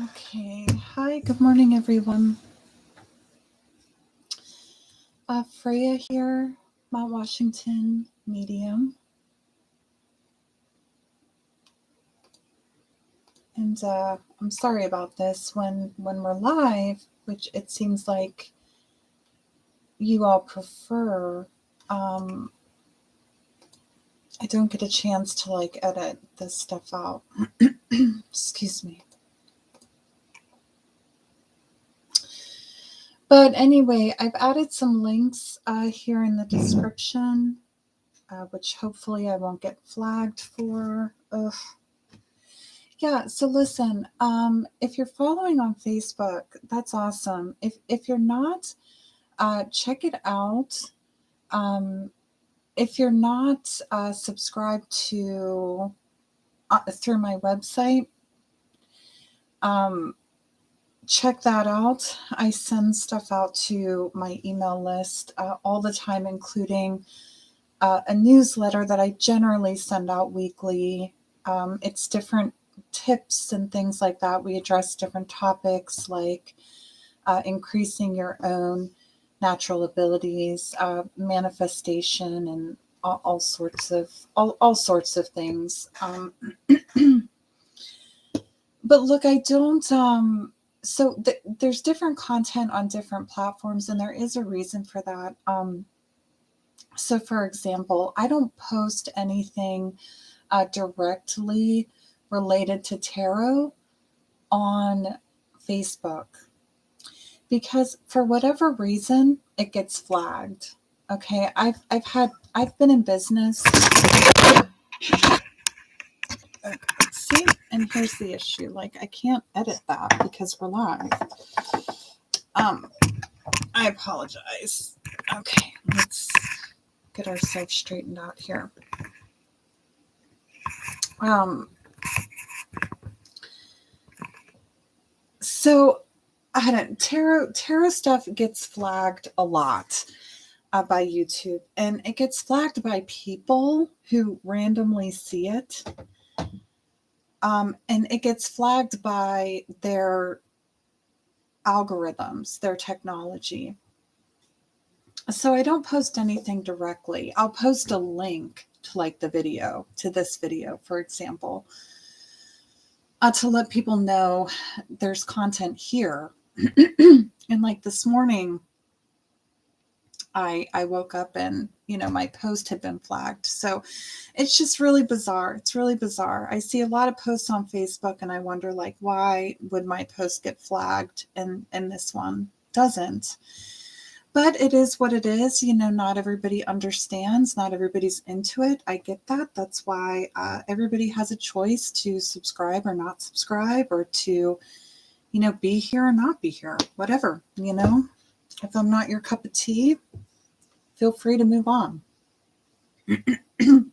Okay. Hi, good morning, everyone. Freya here, Mount Washington Medium. And I'm sorry about this. When we're live, which it seems like you all prefer, I don't get a chance to edit this stuff out. Excuse me. But anyway, I've added some links here in the description, which hopefully I won't get flagged for. Ugh. Yeah, so listen, if you're following on Facebook, that's awesome. If you're not, check it out. If you're not subscribed to through my website, check that out. I send stuff out to my email list all the time, including a newsletter that I generally send out weekly. It's different tips and things like that. We address different topics like increasing your own natural abilities, manifestation, and all sorts of things. But look, I don't. So there's different content on different platforms, and there is a reason for that. So, for example, I don't post anything directly related to tarot on Facebook because for whatever reason it gets flagged. Okay, I've been in business. See, and here's the issue. Like, I can't edit that because we're live. I apologize. Okay, let's get ourselves straightened out here. So I don't tarot stuff gets flagged a lot by YouTube, and it gets flagged by people who randomly see it. And it gets flagged by their algorithms, their technology. So I don't post anything directly. I'll post a link to like the video, to this video, for example, to let people know there's content here. And like this morning, I woke up and, my post had been flagged. So it's just really bizarre. It's really bizarre. I see a lot of posts on Facebook and I wonder like, why would my post get flagged and this one doesn't? But it is what it is. Not everybody understands. Not everybody's into it. I get that. That's why everybody has a choice to subscribe or not subscribe, or to, be here or not be here, whatever, If I'm not your cup of tea, feel free to move on. And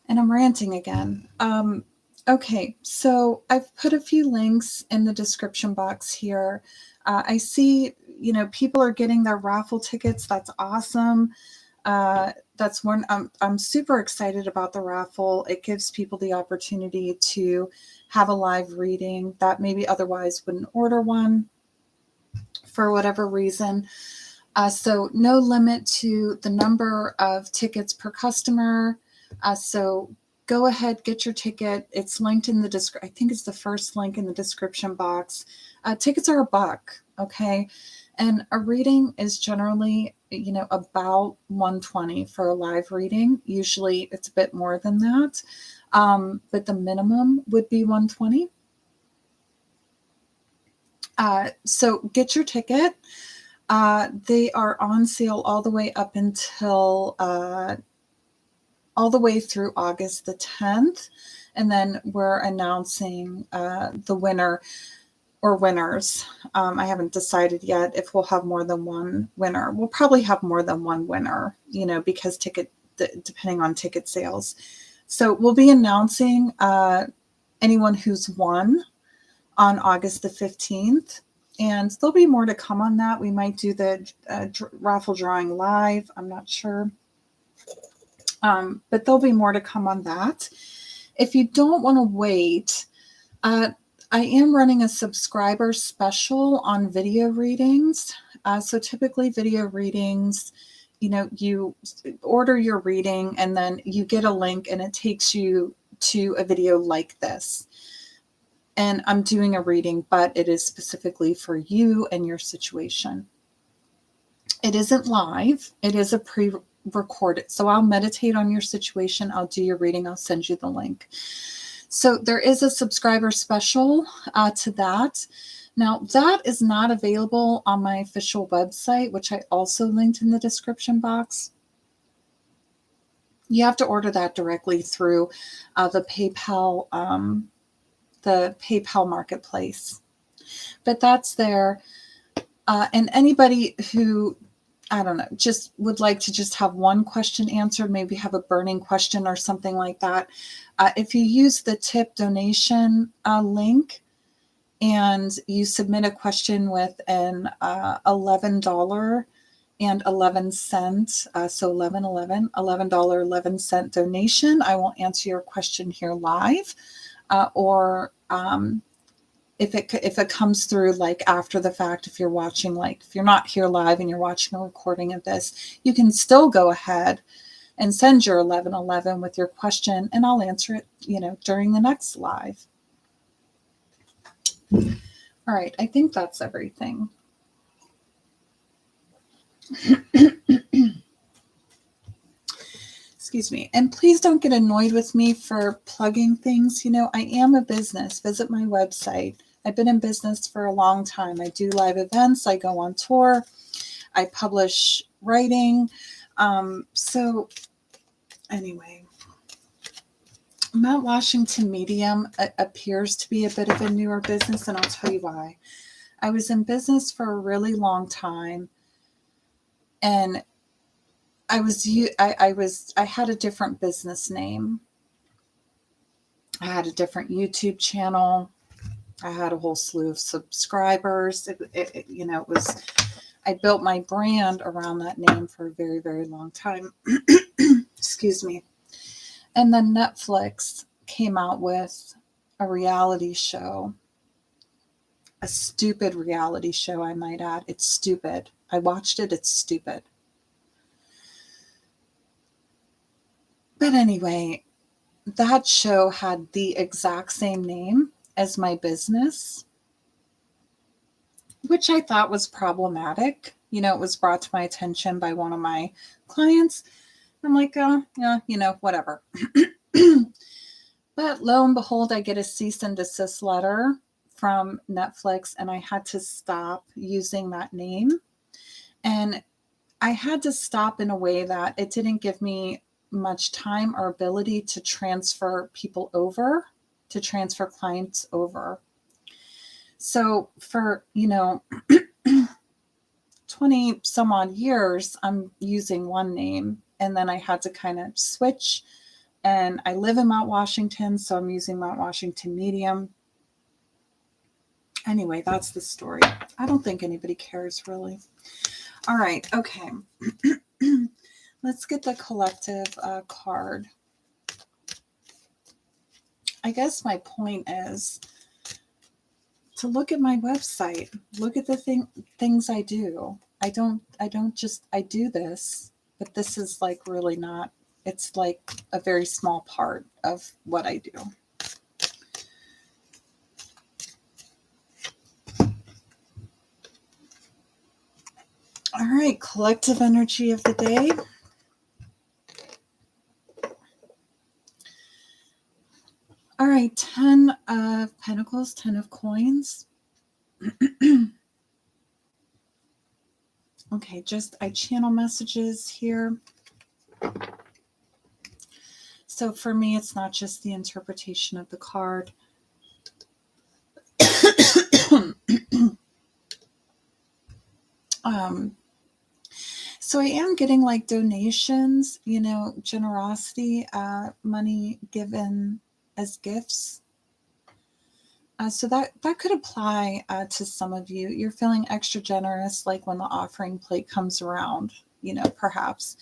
I'm ranting again. Okay, so I've put a few links in the description box here. I see, people are getting their raffle tickets. That's awesome. That's one. I'm super excited about the raffle. It gives people the opportunity to have a live reading that maybe otherwise wouldn't order one for whatever reason. So no limit to the number of tickets per customer. So go ahead, get your ticket. It's linked in the I think it's the first link in the description box. Tickets are $1, okay? And a reading is generally, about $120 for a live reading. Usually it's a bit more than that. But the minimum would be $120. So get your ticket. They are on sale all the way up until all the way through August the 10th. And then we're announcing the winner or winners. I haven't decided yet if we'll have more than one winner. We'll probably have more than one winner, because depending on ticket sales. So we'll be announcing anyone who's won on August the 15th. And there'll be more to come on that. We might do the raffle drawing live. I'm not sure. But there'll be more to come on that. If you don't want to wait, I am running a subscriber special on video readings. So typically video readings, you order your reading and then you get a link and it takes you to a video like this. And I'm doing a reading, but it is specifically for you and your situation. It isn't live. It is a pre-recorded. So I'll meditate on your situation. I'll do your reading. I'll send you the link. So there is a subscriber special to that. Now, that is not available on my official website, which I also linked in the description box. You have to order that directly through the PayPal marketplace. But that's there. And anybody who, I don't know, just would like to just have one question answered, maybe have a burning question or something like that. If you use the tip donation link and you submit a question with an $11.11, so $11.11 donation, I will answer your question here live. Or if it comes through like after the fact, if you're watching, like if you're not here live and you're watching a recording of this, you can still go ahead and send your 1111 with your question and I'll answer it, during the next live. All right, I think that's everything. Excuse me. And please don't get annoyed with me for plugging things. I am a business. Visit my website. I've been in business for a long time. I do live events. I go on tour. I publish writing. So anyway, Mount Washington Medium appears to be a bit of a newer business, and I'll tell you why. I was in business for a really long time, and I had a different business name. I had a different YouTube channel. I had a whole slew of subscribers. I built my brand around that name for a very, very long time. Excuse me. And then Netflix came out with a reality show, a stupid reality show, I might add. It's stupid. I watched it. It's stupid. But anyway, that show had the exact same name as my business, which I thought was problematic. It was brought to my attention by one of my clients. I'm like, yeah, whatever. But lo and behold, I get a cease and desist letter from Netflix, and I had to stop using that name. And I had to stop in a way that it didn't give me much time or ability to transfer people over, to transfer clients over. So for, 20 some odd years, I'm using one name, and then I had to kind of switch. And I live in Mount Washington, so I'm using Mount Washington Medium. Anyway, that's the story. I don't think anybody cares, really. All right, okay. Let's get the collective card. I guess my point is to look at my website. Look at the things I do. I do this, but this is like really not, it's like a very small part of what I do. All right, collective energy of the day. All right, 10 of Pentacles, 10 of Coins. Okay, I channel messages here. So for me, it's not just the interpretation of the card. So I am getting like donations, generosity, money given as gifts. So that could apply to some of you. You're feeling extra generous, like when the offering plate comes around, perhaps,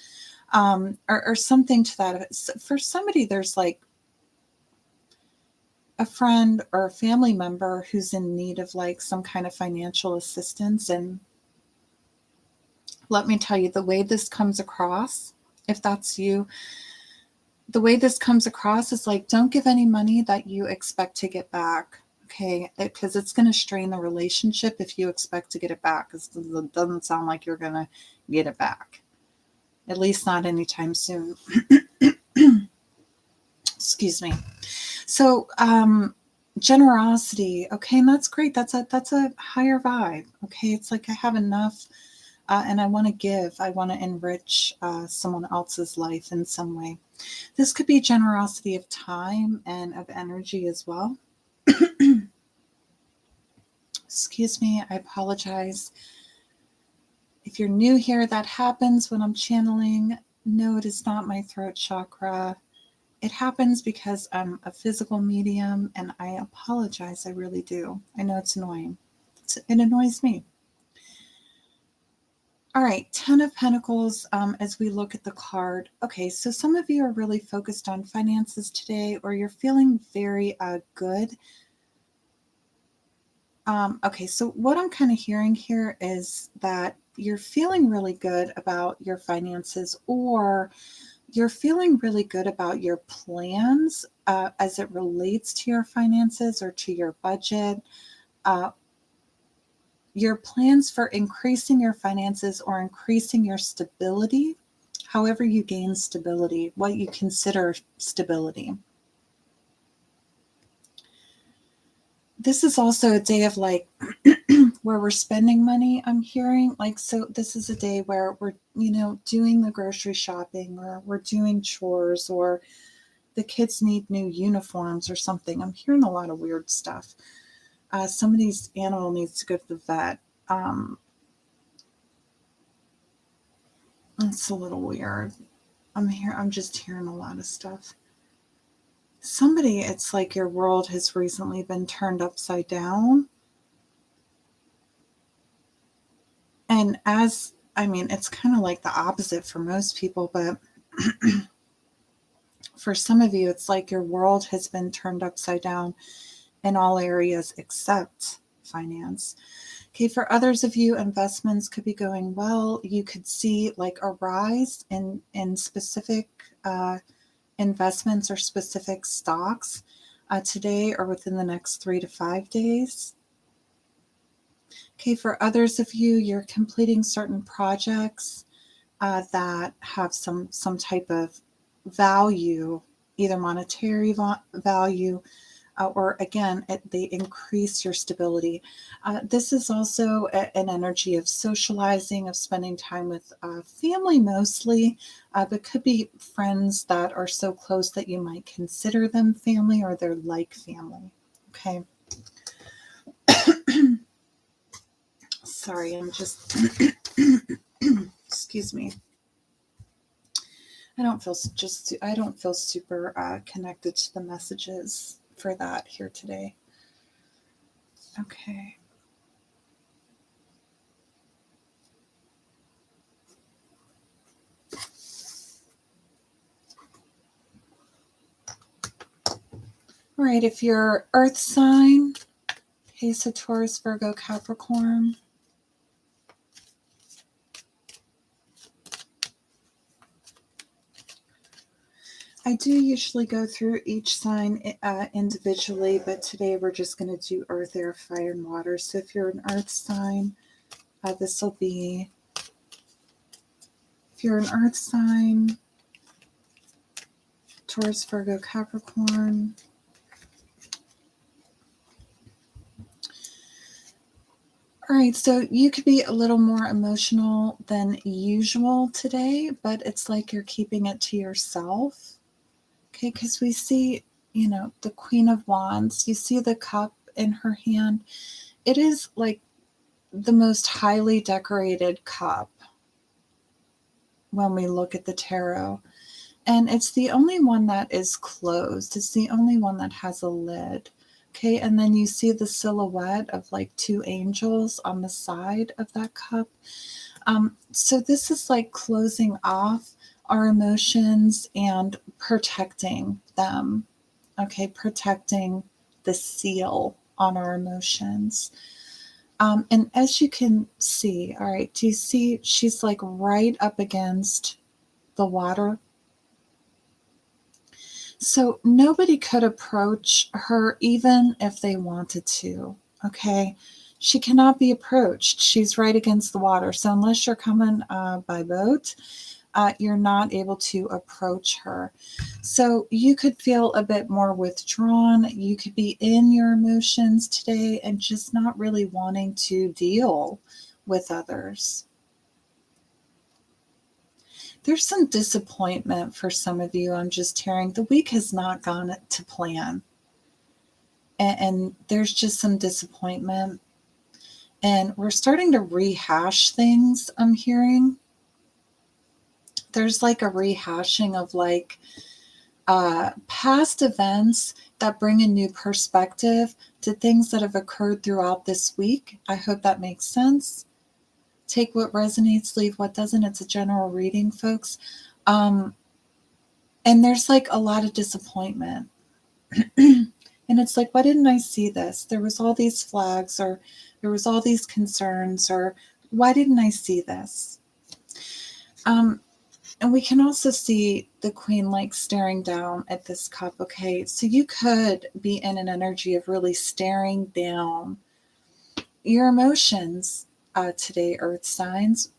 or something to that. For somebody, there's like a friend or a family member who's in need of like some kind of financial assistance. And let me tell you, the way this comes across, if that's you, the way this comes across is like, don't give any money that you expect to get back. Okay, because it's going to strain the relationship if you expect to get it back, because it doesn't sound like you're going to get it back, at least not anytime soon. Excuse me. So, generosity, okay, and that's great. That's a higher vibe. Okay, it's like I have enough, and I want to give. I want to enrich someone else's life in some way. This could be generosity of time and of energy as well. Excuse me, I apologize. If you're new here, that happens when I'm channeling. No, it is not my throat chakra. It happens because I'm a physical medium, and I apologize. I really do. I know it's annoying. It annoys me. All right, 10 of Pentacles, as we look at the card. Okay, so some of you are really focused on finances today, or you're feeling very good. Okay, so what I'm kind of hearing here is that you're feeling really good about your finances, or you're feeling really good about your plans as it relates to your finances or to your budget. Your plans for increasing your finances or increasing your stability, however you gain stability, what you consider stability. This is also a day of like where we're spending money, I'm hearing. Like, so this is a day where we're, doing the grocery shopping, or we're doing chores, or the kids need new uniforms or something. I'm hearing a lot of weird stuff. Somebody's animal needs to go to the vet. It's a little weird. I'm just hearing a lot of stuff. Somebody, it's like your world has recently been turned upside down. And it's kind of like the opposite for most people, but for some of you, it's like your world has been turned upside down in all areas except finance. Okay, for others of you, investments could be going well. You could see like a rise in specific investments or specific stocks today or within the next 3 to 5 days. Okay, for others of you, you're completing certain projects that have some type of value, either monetary value, or again, they increase your stability. This is also an energy of socializing, of spending time with family mostly, but could be friends that are so close that you might consider them family, or they're like family. Okay. Sorry, I'm just, excuse me. I don't feel super connected to the messages for that here today. Okay. All right, if you're Earth sign, okay, so Taurus, Virgo, Capricorn. I do usually go through each sign individually, but today we're just going to do Earth, Air, Fire, and Water. So if you're an Earth sign, this will be, if you're an Earth sign, Taurus, Virgo, Capricorn. All right, so you could be a little more emotional than usual today, but it's like you're keeping it to yourself. Okay, because we see, the Queen of Wands, you see the cup in her hand. It is like the most highly decorated cup when we look at the tarot. And it's the only one that is closed. It's the only one that has a lid. Okay, and then you see the silhouette of like two angels on the side of that cup. So this is like closing off our emotions and protecting them. Okay, protecting the seal on our emotions. And as you can see, all right, do you see she's like right up against the water? So nobody could approach her even if they wanted to, okay? She cannot be approached. She's right against the water. So unless you're coming by boat, you're not able to approach her. So you could feel a bit more withdrawn. You could be in your emotions today and just not really wanting to deal with others. There's some disappointment for some of you. I'm just hearing the week has not gone to plan. And there's just some disappointment. And we're starting to rehash things, I'm hearing. There's like a rehashing of like past events that bring a new perspective to things that have occurred throughout this week. I hope that makes sense. Take what resonates, leave what doesn't. It's a general reading, folks. And there's like a lot of disappointment. And it's like, why didn't I see this? There was all these flags, or there was all these concerns, or why didn't I see this? And we can also see the queen like staring down at this cup. Okay, so you could be in an energy of really staring down your emotions today, earth signs.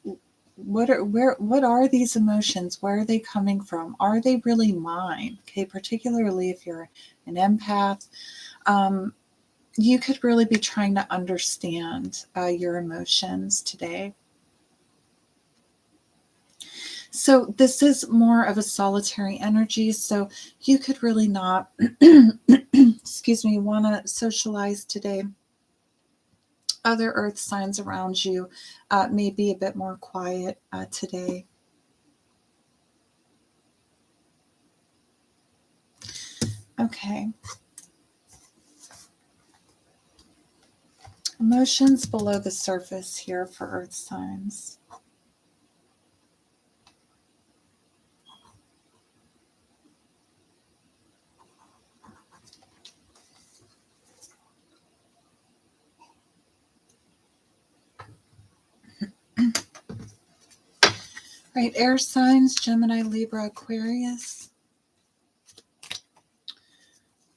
What are these emotions? Where are they coming from? Are they really mine? Okay, particularly if you're an empath, you could really be trying to understand your emotions today. So this is more of a solitary energy, so you could really not, excuse me, want to socialize today. Other earth signs around you may be a bit more quiet today. Okay. Emotions below the surface here for earth signs. Right, air signs, Gemini, Libra, Aquarius.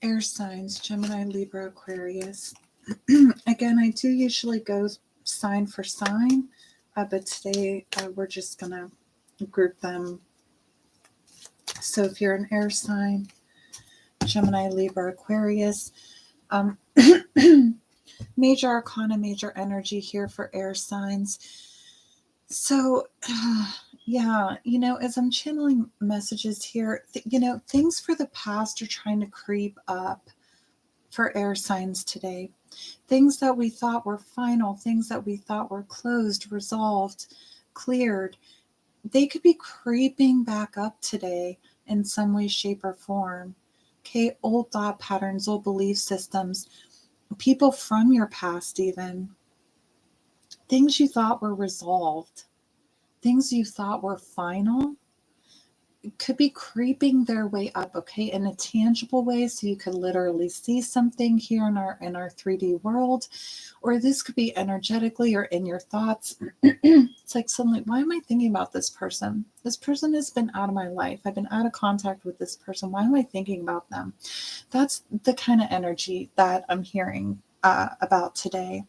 Air signs, Gemini, Libra, Aquarius. Again, I do usually go sign for sign, but today we're just going to group them. So if you're an air sign, Gemini, Libra, Aquarius, major arcana, major energy here for air signs. So, yeah, as I'm channeling messages here, things for the past are trying to creep up for air signs today. Things that we thought were final, things that we thought were closed, resolved, cleared, they could be creeping back up today in some way, shape, or form. Okay, old thought patterns, old belief systems, people from your past even. Things you thought were resolved, things you thought were final, could be creeping their way up, okay, in a tangible way, so you could literally see something here in our 3D world, or this could be energetically or in your thoughts. It's like suddenly, why am I thinking about this person? This person has been out of my life. I've been out of contact with this person. Why am I thinking about them? That's the kind of energy that I'm hearing about today.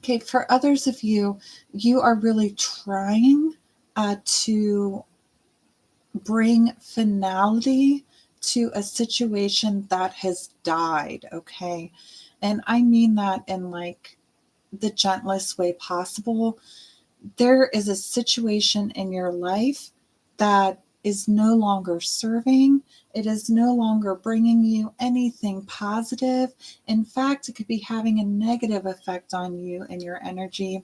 Okay, for others of you, you are really trying to bring finality to a situation that has died, okay? And I mean that in like the gentlest way possible. There is a situation in your life that is no longer serving. It is no longer bringing you anything positive. In fact, it could be having a negative effect on you and your energy.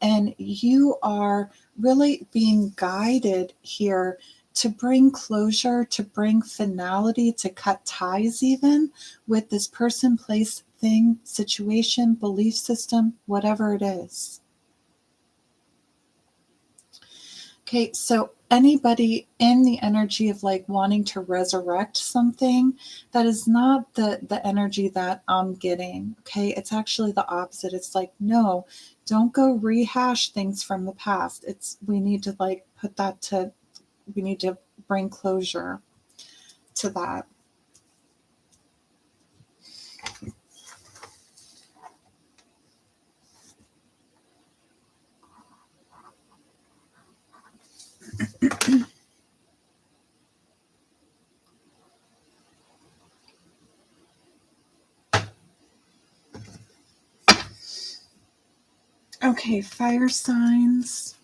And you are really being guided here to bring closure, to bring finality, to cut ties even with this person, place, thing, situation, belief system, whatever it is. Okay, so anybody in the energy of like wanting to resurrect something, that is not the energy that I'm getting. Okay, it's actually the opposite. It's like, no, don't go rehash things from the past. We need to like put that to, we need to bring closure to that. Okay, fire signs.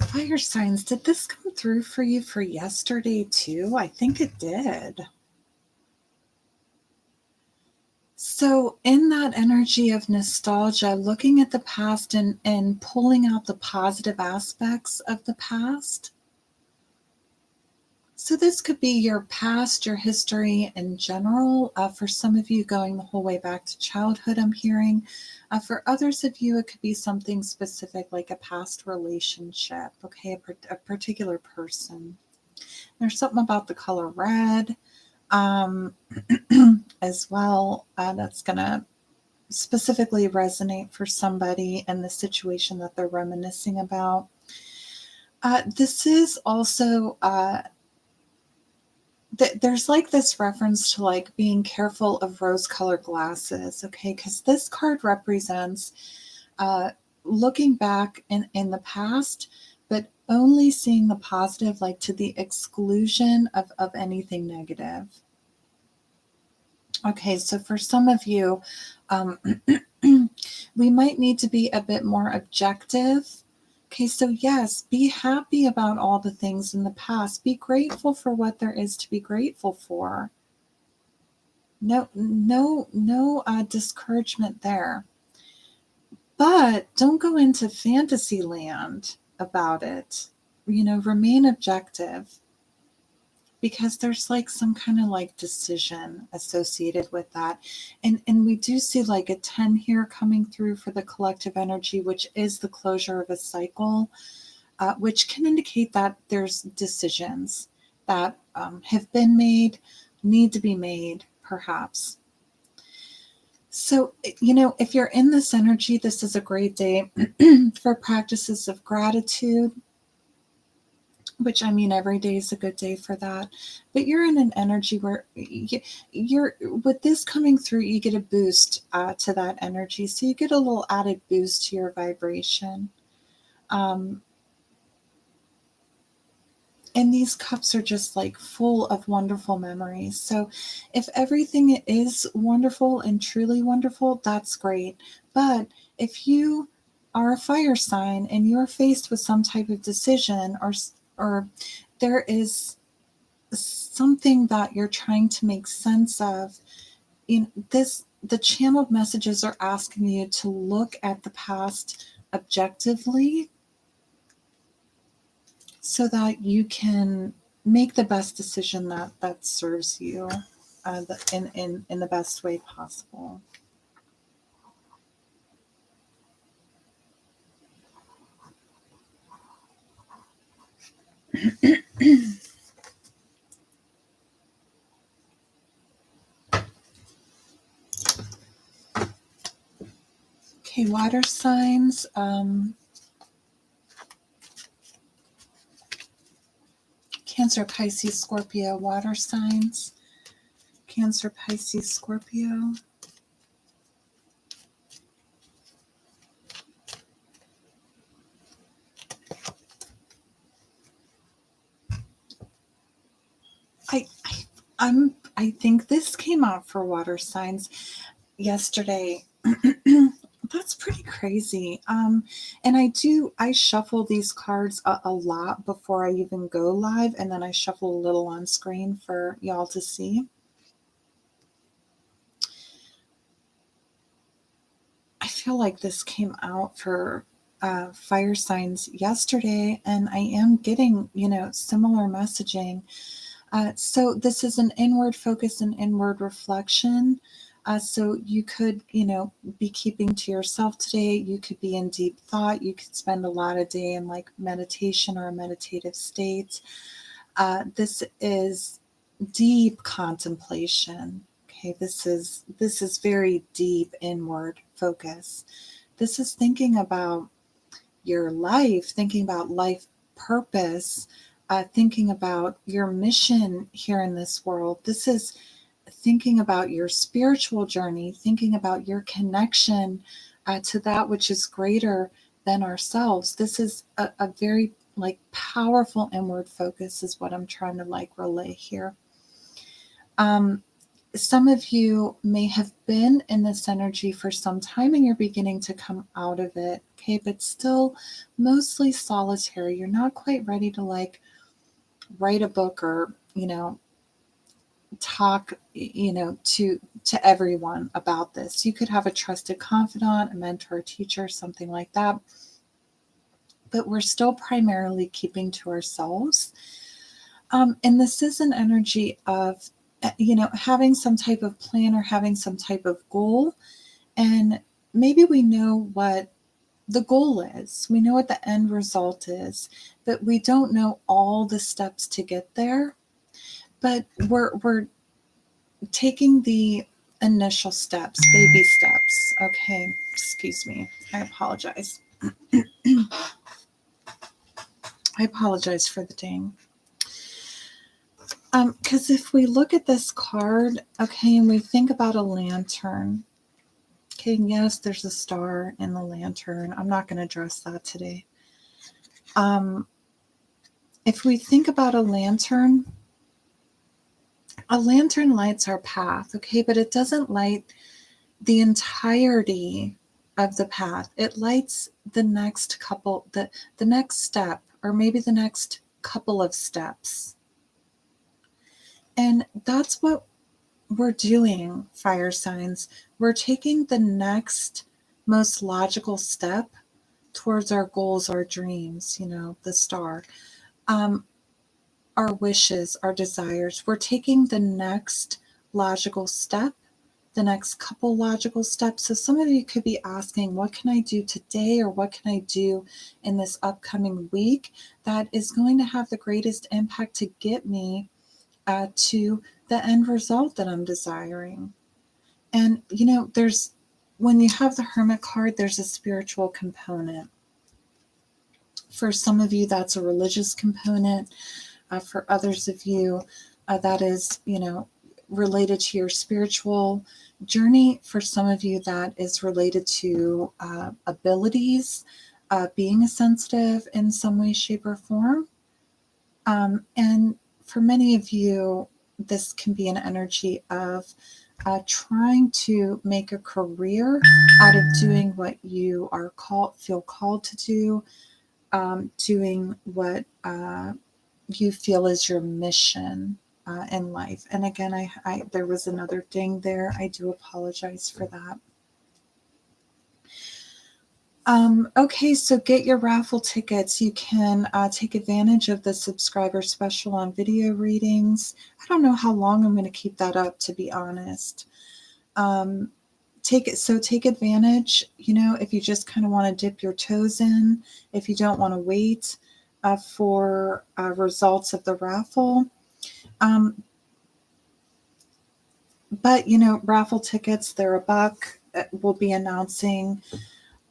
Fire signs, did this come through for you for yesterday too? I think it did. So, in that energy of nostalgia, looking at the past and pulling out the positive aspects of the past. So, this could be your past, your history in general. For some of you, going the whole way back to childhood, I'm hearing. For others of you, it could be something specific like a past relationship, okay, a particular person. There's something about the color red as well that's going to specifically resonate for somebody in the situation that they're reminiscing about. This is also there's like this reference to like being careful of rose-colored glasses, okay? Because this card represents looking back in the past, but only seeing the positive, like to the exclusion of anything negative. Okay, so for some of you, we might need to be a bit more objective. Okay, so yes, be happy about all the things in the past. Be grateful for what there is to be grateful for. No discouragement there. But don't go into fantasy land about it. Remain objective, because there's like some kind of like decision associated with that. And we do see like a 10 here coming through for the collective energy, which is the closure of a cycle, which can indicate that there's decisions that have been made, need to be made, perhaps. So, if you're in this energy, this is a great day for practices of gratitude, which, I mean, every day is a good day for that. But you're in an energy where you're with this coming through, you get a boost to that energy. So you get a little added boost to your vibration. And these cups are just like full of wonderful memories. So if everything is wonderful and truly wonderful, that's great. But if you are a fire sign and you're faced with some type of decision, or there is something that you're trying to make sense of, the channeled messages are asking you to look at the past objectively so that you can make the best decision that serves you in the best way possible. Okay, water signs. Cancer, Pisces, Scorpio, water signs. Cancer, Pisces, Scorpio. I think this came out for water signs yesterday. That's pretty crazy. And I shuffle these cards a lot before I even go live, and then I shuffle a little on screen for y'all to see. feel like this came out for fire signs yesterday, and I am getting, similar messaging. So this is an inward focus and inward reflection. So you could, be keeping to yourself today. You could be in deep thought. You could spend a lot of day in like meditation or a meditative state. This is deep contemplation. Okay, this is very deep inward focus. This is thinking about your life, thinking about life purpose, thinking about your mission here in this world. This is thinking about your spiritual journey, thinking about your connection to that which is greater than ourselves. This is a very like powerful inward focus is what I'm trying to like relay here. Some of you may have been in this energy for some time and you're beginning to come out of it. Okay, but still mostly solitary. You're not quite ready to like write a book or, talk, to everyone about this. You could have a trusted confidant, a mentor, a teacher, something like that. But we're still primarily keeping to ourselves. And this is an energy of, having some type of plan or having some type of goal. And maybe we know what the goal is. We know what the end result is, but we don't know all the steps to get there. But we're taking the initial steps, baby steps. Okay, excuse me. I apologize. I apologize for the ding. Because if we look at this card, okay, and we think about a lantern, okay, yes, there's a star in the lantern. I'm not going to address that today. If we think about a lantern lights our path, okay, but it doesn't light the entirety of the path. It lights the next couple, the next step, or maybe the next couple of steps. And that's what we're doing, fire signs. We're taking the next most logical step towards our goals, our dreams, the star, our wishes, our desires. We're taking the next logical step, the next couple logical steps. So some of you could be asking, what can I do today or what can I do in this upcoming week that is going to have the greatest impact to get me to the end result that I'm desiring? And, when you have the Hermit card, there's a spiritual component. For some of you, that's a religious component. For others of you, that is, related to your spiritual journey. For some of you, that is related to abilities, being a sensitive in some way, shape, or form. And for many of you, this can be an energy of trying to make a career out of doing what you are feel called to do, doing what you feel is your mission in life. And again, I there was another ding there. I do apologize for that. Okay, so get your raffle tickets. You can take advantage of the subscriber special on video readings. I don't know how long I'm going to keep that up, to be honest. Take advantage, if you just kind of want to dip your toes in, if you don't want to wait for results of the raffle. But, raffle tickets, they're $1. We'll be announcing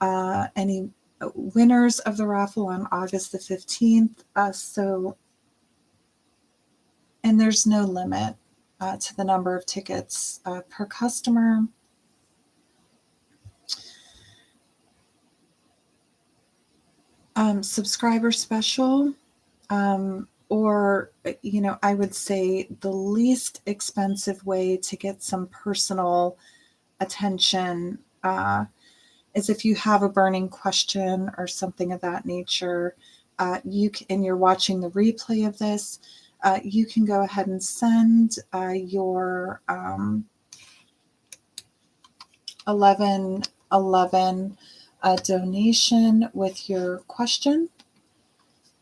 any winners of the raffle on August the 15th. And there's no limit to the number of tickets per customer. Subscriber special, or, I would say the least expensive way to get some personal attention is if you have a burning question or something of that nature, and you're watching the replay of this, you can go ahead and send your 11 11 a donation with your question,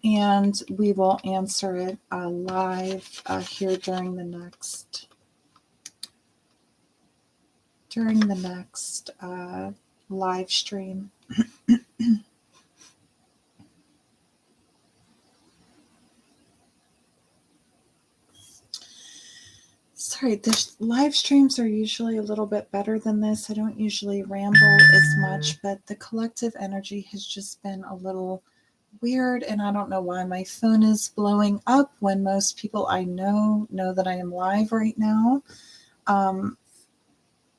and we will answer it live here during the next live stream. Sorry, the live streams are usually a little bit better than this. I don't usually ramble as much, but the collective energy has just been a little weird, and I don't know why my phone is blowing up when most people I know that I am live right now.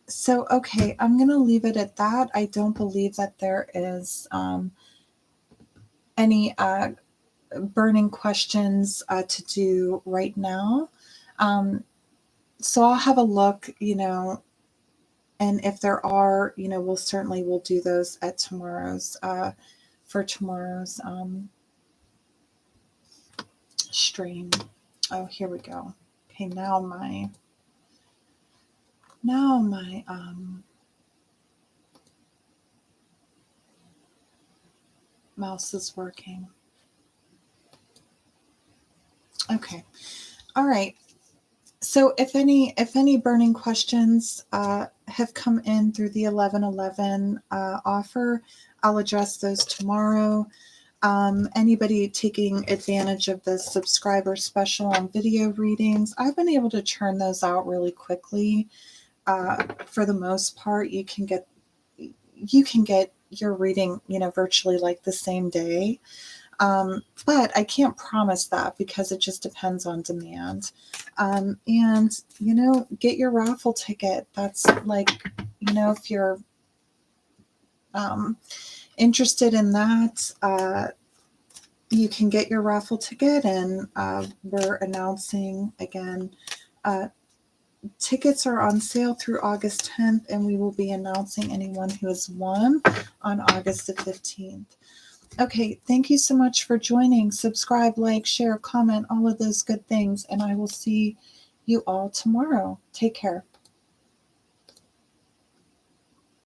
So, okay, I'm going to leave it at that. I don't believe that there is any burning questions to do right now. So I'll have a look, and if there are, we'll do those at tomorrow's, for tomorrow's stream. Oh, here we go. Okay, now my mouse is working. Okay. All right. So if any burning questions have come in through the 1111 offer, I'll address those tomorrow. Anybody taking advantage of the subscriber special on video readings, I've been able to churn those out really quickly. For the most part, you can get your reading, virtually like the same day. But I can't promise that because it just depends on demand. And, get your raffle ticket. That's like, if you're interested in that, you can get your raffle ticket, and we're announcing again, tickets are on sale through August 10th, and we will be announcing anyone who has won on August the 15th. Okay, thank you so much for joining. Subscribe, like, share, comment, all of those good things, and I will see you all tomorrow. Take care.